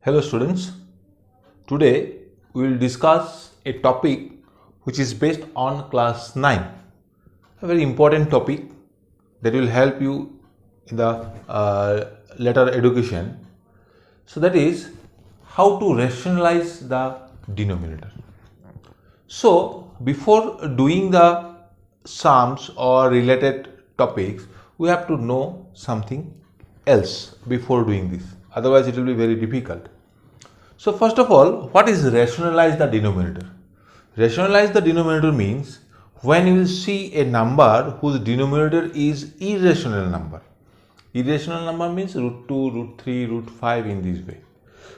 Hello students, today we will discuss a topic which is based on class 9, a very important topic that will help you in the later education. So that is how to rationalize the denominator. So before doing the sums or related topics, we have to know something else before doing this. Otherwise it will be very difficult. So first of all, what is rationalize the denominator? Rationalize the denominator means when you will see a number whose denominator is irrational number. Irrational number means root 2, root 3, root 5 in this way.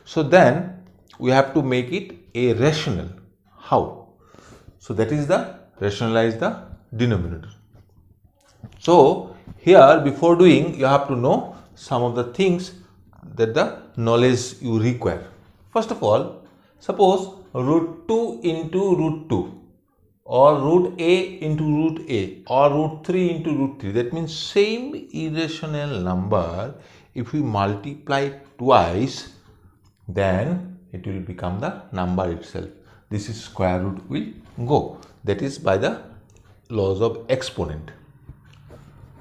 So then we have to make it a rational. How? So that is the rationalize the denominator. So here before doing you have to know some of the things that the knowledge you require. First of all, suppose root 2 into root 2 or root a into root a or root 3 into root 3, that means same irrational number, if we multiply twice then it will become the number itself. This is square root will go, that is by the laws of exponent.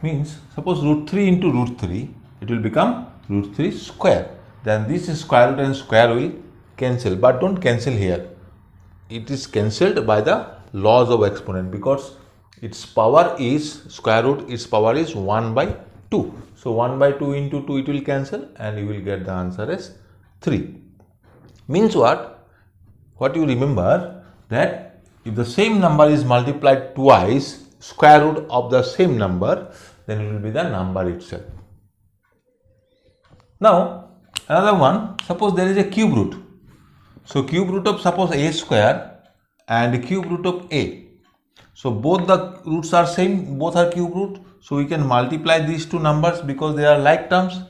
Means suppose root 3 into root 3, it will become root 3 square. Then this is square root and square will cancel, but don't cancel here. It is cancelled by the laws of exponent because its power is square root, its power is 1 by 2. So 1 by 2 into 2 it will cancel and you will get the answer as 3. Means what? What you remember that if the same number is multiplied twice, square root of the same number, then it will be the number itself. Now another one, suppose there is a cube root. So cube root of suppose a square and cube root of a. So both the roots are same, both are cube root. So we can multiply these two numbers because they are like terms.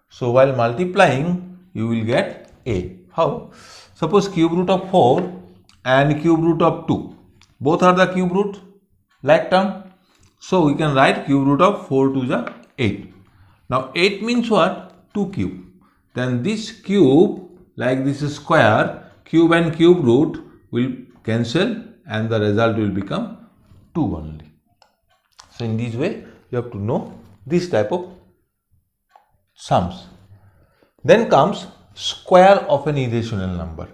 So while multiplying you will get a. How? Suppose cube root of 4 and cube root of 2. Both are the cube root, like term. So we can write cube root of 4 to the 8. Now 8 means what? 2 cube. Then this cube, like this is square, cube and cube root will cancel and the result will become 2 only. So in this way you have to know this type of sums. Then comes square of an irrational number.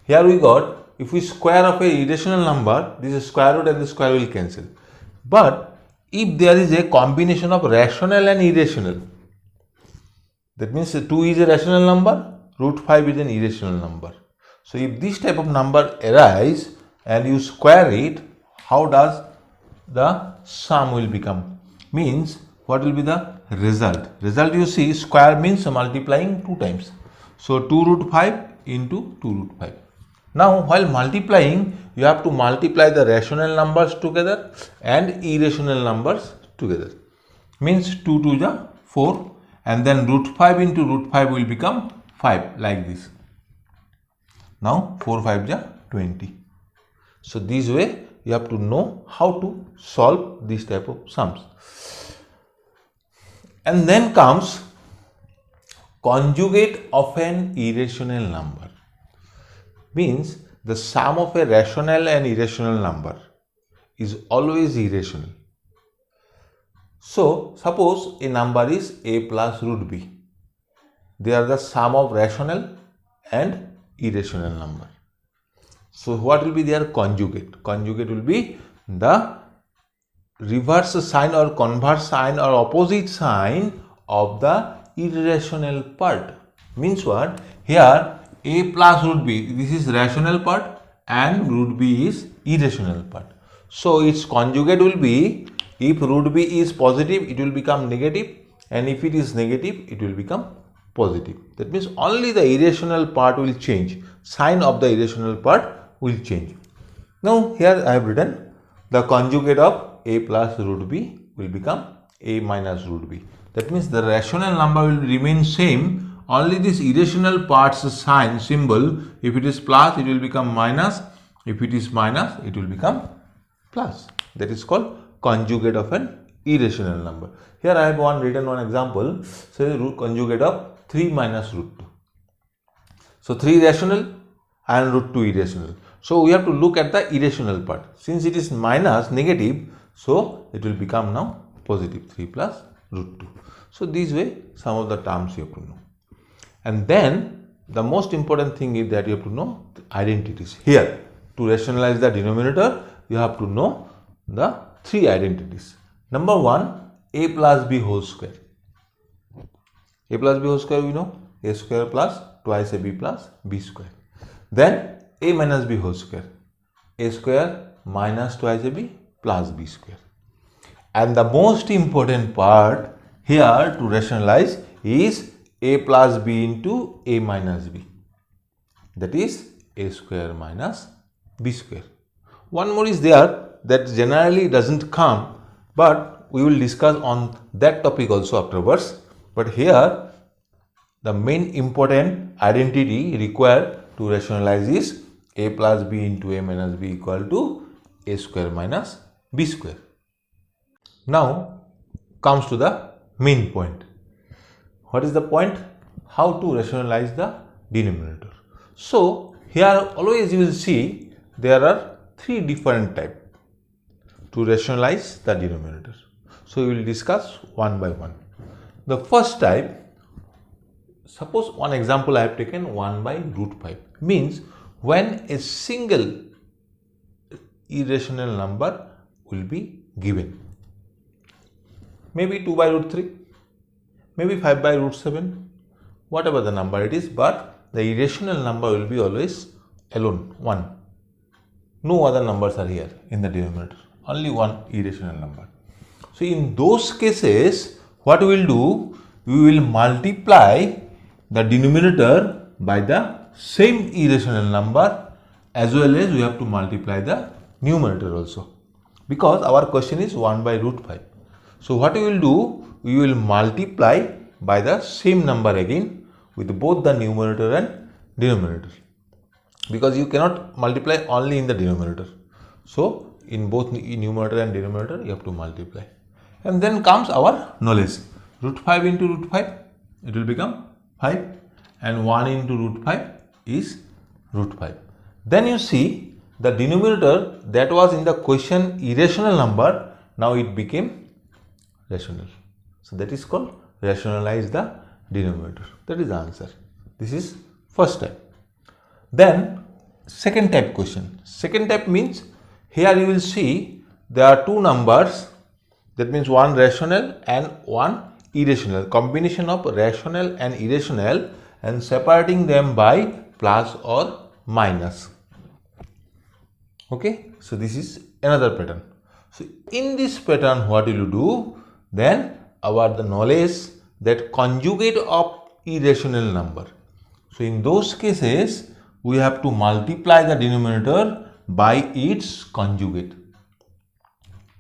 Here we got, if we square of a irrational number, this is square root and the square will cancel. But if there is a combination of rational and irrational, that means 2 is a rational number, root 5 is an irrational number. So if this type of number arise and you square it, how does the sum will become? Means what will be the result? Result you see, square means multiplying 2 times. So 2 root 5 into 2 root 5. Now while multiplying you have to multiply the rational numbers together and irrational numbers together. Means 2 to the 4 and then root 5 into root 5 will become 5 like this. Now 4 5 is 20. So this way you have to know how to solve this type of sums. And then comes conjugate of an irrational number. Means the sum of a rational and irrational number is always irrational. So suppose a number is a plus root b. They are the sum of rational and irrational number. So what will be their conjugate? Conjugate will be the reverse sign or converse sign or opposite sign of the irrational part. Means what? Here a plus root b, this is rational part and root b is irrational part. So its conjugate will be, if root b is positive it will become negative and if it is negative it will become positive. That means only the irrational part will change, sign of the irrational part will change. Now here I have written the conjugate of a plus root b will become a minus root b. That means the rational number will remain same, only this irrational part's sign, symbol, if it is plus it will become minus, if it is minus it will become plus. That is called conjugate of an irrational number. Here I have written one example, say root conjugate of 3 minus root 2. So 3 rational and root 2 irrational. So we have to look at the irrational part. Since it is minus, negative, so it will become now positive 3 plus root 2. So this way some of the terms you have to know. And then the most important thing is that you have to know the identities. Here, to rationalize the denominator, you have to know the 3 identities. Number 1, a plus b whole square. A plus b whole square we know, a square plus twice ab plus b square. Then a minus b whole square, a square minus twice ab plus b square. And the most important part here to rationalize is a plus b into a minus b, that is a square minus b square. One more is there that generally doesn't come, but we will discuss on that topic also afterwards. But here the main important identity required to rationalize is a plus b into a minus b equal to a square minus b square. Now comes to the main point. What is the point? How to rationalize the denominator. So here always you will see there are 3 different types to rationalize the denominator. So we will discuss one by one. The first type, suppose one example I have taken 1 by root 5, means when a single irrational number will be given. Maybe 2 by root 3, maybe 5 by root 7, whatever the number it is, but the irrational number will be always alone, 1. No other numbers are here in the denominator, only one irrational number. So in those cases, what we will do, we will multiply the denominator by the same irrational number, as well as we have to multiply the numerator also, because our question is 1 by root 5. So what we will do, we will multiply by the same number again with both the numerator and denominator, because you cannot multiply only in the denominator. So in both numerator and denominator you have to multiply. And then comes our knowledge. Root 5 into root 5, it will become 5, and 1 into root 5 is root 5. Then you see the denominator that was in the question irrational number, now it became rational. So that is called rationalize the denominator. That is the answer. This is first type. Then second type question. Second type means here you will see there are 2 numbers, that means one rational and one irrational, combination of rational and irrational, and separating them by plus or minus. Okay, so this is another pattern. So in this pattern what will you do? Then the knowledge that conjugate of irrational number. So in those cases we have to multiply the denominator by its conjugate.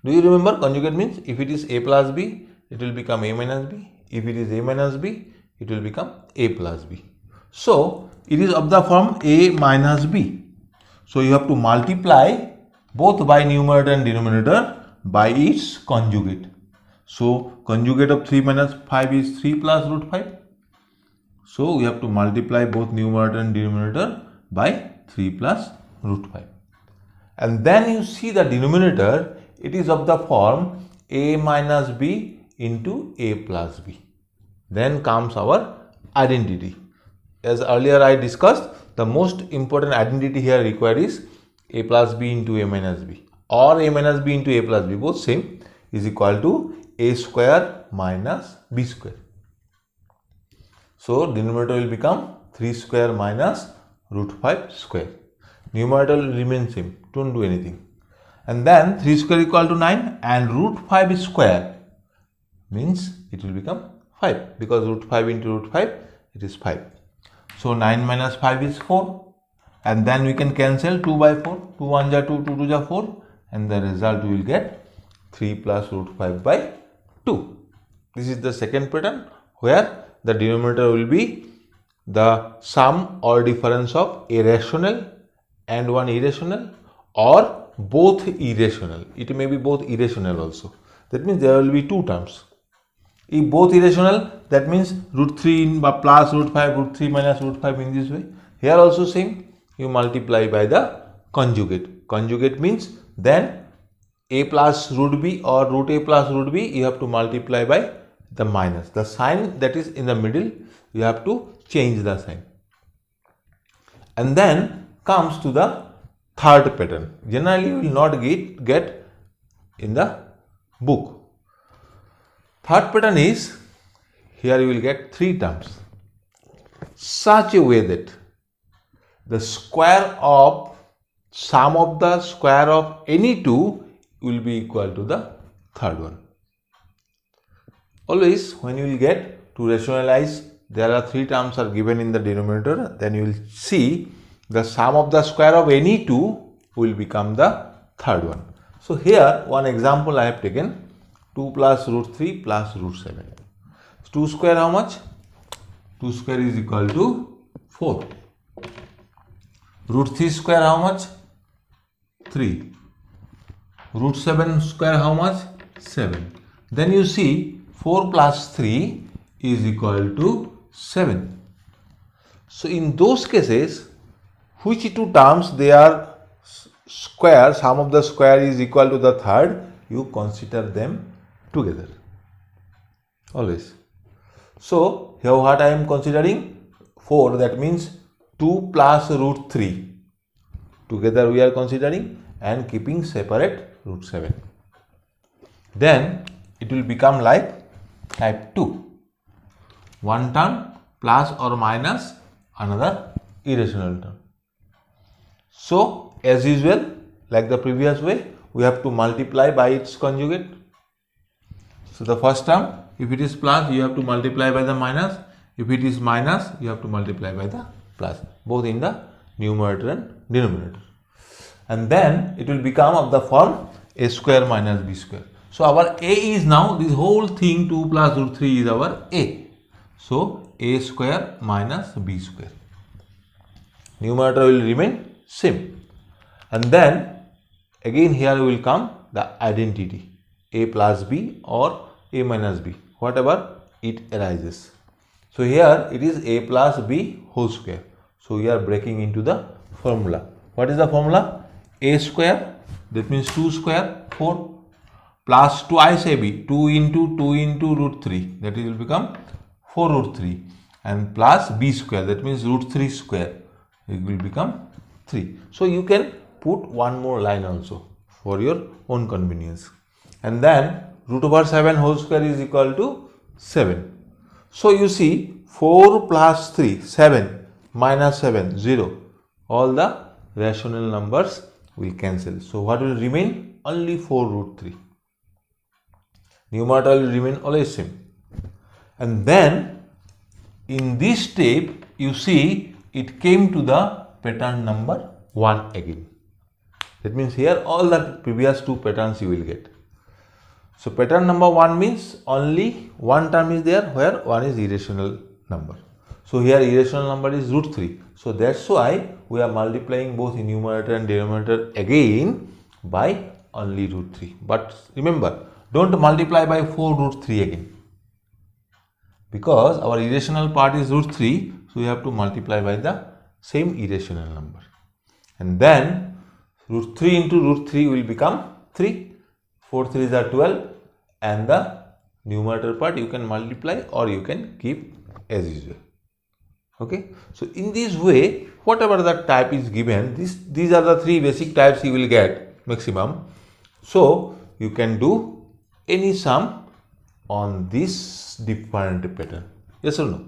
Do you remember conjugate means if it is a plus b, it will become a minus b. If it is a minus b, it will become a plus b. So it is of the form a minus b. So you have to multiply both by numerator and denominator by its conjugate. So conjugate of 3 minus 5 is 3 plus root 5. So we have to multiply both numerator and denominator by 3 plus root 5. And then you see the denominator, it is of the form a minus b into a plus b. Then comes our identity. As earlier I discussed, the most important identity here required is a plus b into a minus b, or a minus b into a plus b, both same, is equal to a square minus b square. So denominator will become 3 square minus root 5 square. Numerator will remain same, don't do anything. And then 3 square equal to 9, and root 5 square means it will become 5, because root 5 into root 5, it is 5. So 9 minus 5 is 4, and then we can cancel 2 by 4, 2 1 ja 2, 2 2 ja 4, and the result we will get 3 plus root 5 by 2. This is the second pattern where the denominator will be the sum or difference of a rational and one irrational, or both irrational. It may be both irrational also. That means there will be 2 terms. If both irrational, that means root 3 plus root 5, root 3 minus root 5 in this way. Here also same, you multiply by the conjugate. Conjugate means then a plus root b or root a plus root b, you have to multiply by the minus. The sign that is in the middle, you have to change the sign. And then comes to the third pattern. Generally, you will not get in the book. Third pattern is, here you will get 3 terms. Such a way that the square of sum of the square of any 2 will be equal to the third one. Always when you will get to rationalize, there are 3 terms are given in the denominator, then you will see the sum of the square of any 2 will become the third one. So here one example I have taken, 2 plus root 3 plus root 7. 2 square how much? 2 square is equal to 4. Root 3 square how much? 3. Root 7 square how much? 7. Then you see 4 plus 3 is equal to 7. So in those cases, which 2 terms they are square, sum of the square is equal to the third, you consider them together. Always. So here what I am considering? 4, that means 2 plus root 3. Together we are considering and keeping separate root 7. Then it will become like type 2. One term plus or minus another irrational term. So as usual, like the previous way, we have to multiply by its conjugate. So the first term, if it is plus, you have to multiply by the minus. If it is minus, you have to multiply by the plus, both in the numerator and denominator. And then it will become of the form a square minus b square. So our a is now, this whole thing 2 plus root 3 is our a. So a square minus b square. Numerator will remain same. And then again here will come the identity a plus b or a minus b, whatever it arises. So here it is a plus b whole square. So we are breaking into the formula. What is the formula? A square, that means 2 square, 4, plus twice ab, 2 into root 3, that will become 4 root 3, and plus b square, that means root 3 square, it will become 3. So you can put one more line also for your own convenience. And then root over 7 whole square is equal to 7. So you see 4 plus 3, 7, minus 7, 0. All the rational numbers will cancel. So what will remain? Only 4 root 3. Numerator will remain always same. And then in this step, you see it came to the pattern number 1 again. That means here all the previous 2 patterns you will get. So pattern number 1 means only one term is there where 1 is irrational number. So here irrational number is root 3. So that's why we are multiplying both in numerator and denominator again by only root 3. But remember, don't multiply by 4 root 3 again. Because our irrational part is root 3, so we have to multiply by the same irrational number. And then root 3 into root 3 will become 3. 4 3s are 12, and the numerator part you can multiply or you can keep as usual. Okay, so in this way, whatever the type is given, these are the 3 basic types you will get maximum. So you can do any sum on this different pattern. Yes or no?